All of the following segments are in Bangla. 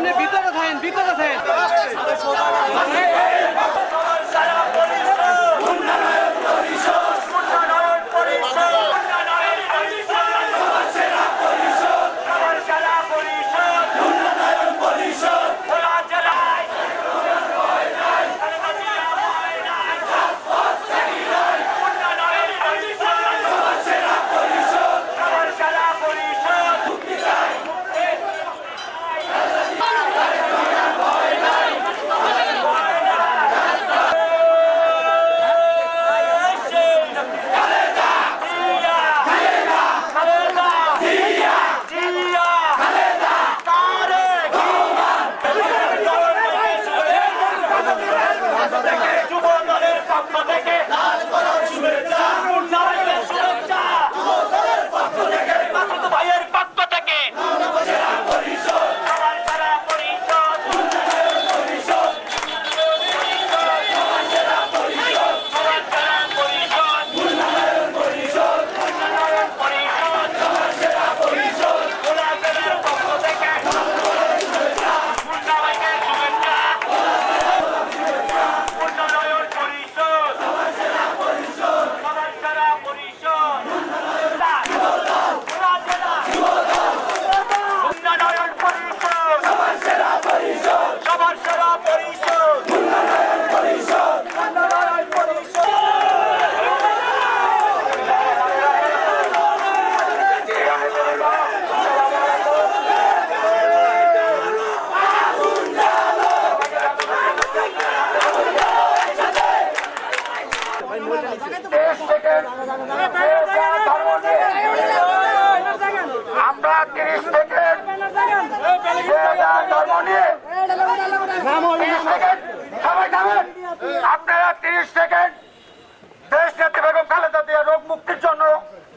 আপনি ভিতরে থাকেন, ভিতরে থাকেন। আমরা 30 সেকেন্ড ধর্ম নিয়ে সবাই থামেন। আপনারা 30 সেকেন্ড দেশ নেত্রী বেগম খালেদা জিয়া রোগ মুক্তির জন্য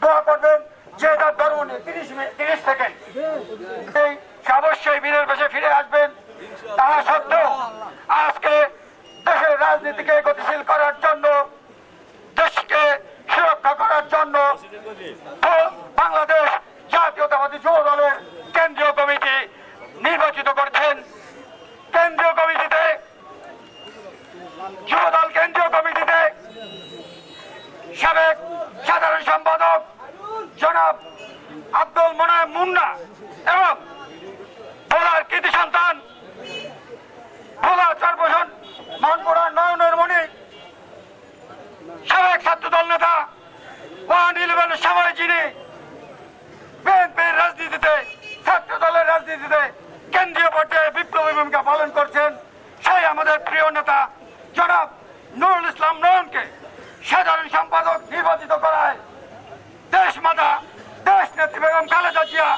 দোয়া করবেন, যে যার ধর্ম নিয়ে 30 সেকেন্ড। অবশ্যই বীরের বেশে ফিরে আসবেন। তারা সত্ত্বেও আজকে দেশের রাজনীতিকে গতিশীল করার জন্য, দেশকে সুরক্ষা করার জন্য বাংলাদেশ জাতীয়তাবাদী যুব দলের কেন্দ্রীয় কমিটি নির্বাচিত করেছেন। কেন্দ্রীয় কমিটিতে, যুবদল কেন্দ্রীয় কমিটিতে সাবেক সাধারণ সম্পাদক জনাব আব্দুল মোনায়েম মুন্না এবং ভোলার কৃতি সন্তান, ভোলা চরপোষণ মনপুরার নয়নের মণি, সাবেক ছাত্রদল নেতা 111 সময় যিনি বিএনপির রাজনীতিতে, ছাত্র দলের রাজনীতিতে কেন্দ্রীয় পর্যায়ে বিপ্লবী ভূমিকা পালন করছেন, সেই আমাদের প্রিয় নেতা জনাব নুরুল ইসলাম নয়নকে সাধারণ সম্পাদক নির্বাচিত করায় দেশ মাতা, দেশ নেত্রী বেগম খালেদা জিয়া,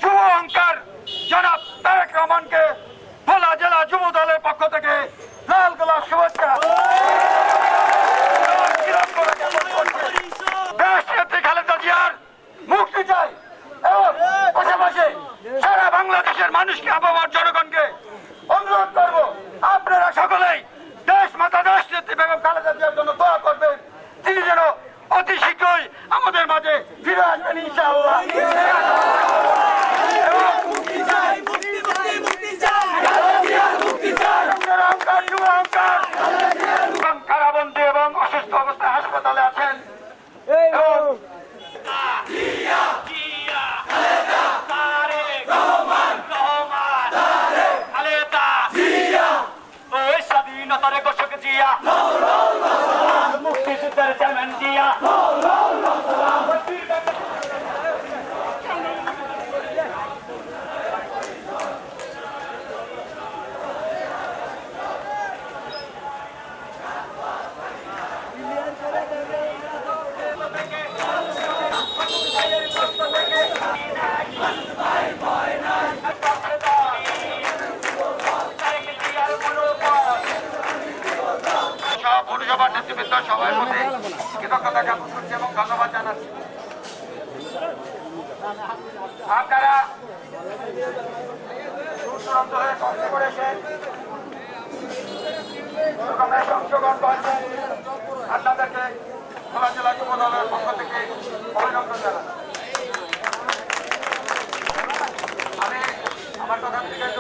যুব অঙ্কার জনাব তারেক রহমানকে ভোলা জেলা যুব দলের পক্ষ থেকে লাল গোলাপ শুভেচ্ছা। দেশ নেত্রী খালেদা জিয়ার মুক্তি চাই এবং পাশাপাশি সারা বাংলাদেশের মানুষকে, আবহাওয়ার জনগণকে অনুরোধ করব, আপনারা সকলেই দেশ মাতা, দেশ নেত্রী বেগম খালেদা জিয়ার জন্য দোয়া করবেন। তিনি যেন অতি শীঘ্রই আমাদের মাঝে ফিরে আসবেন ইনশাআল্লাহ। কারাবন্দী এবং অসুস্থ অবস্থায় হাসপাতালে আছেন। স্বাধীনতার ঘোষক জিয়া, মুক্তিযুদ্ধের চেয়ারম্যান জিয়া, পৌরসভার নেতৃবৃন্দ সবাই প্রতি কৃতজ্ঞতা জ্ঞাপন করছি এবং ধন্যবাদ জানাচ্ছি। আপনারা দূর-দূরান্ত হয়ে কষ্ট করেছেন, অংশগ্রহণ করেছেন, আপনাদেরকে ভোলা জেলা যুব দলের পক্ষ থেকে অভিনন্দন জানাই। আমি আমার কথা আপনি কেন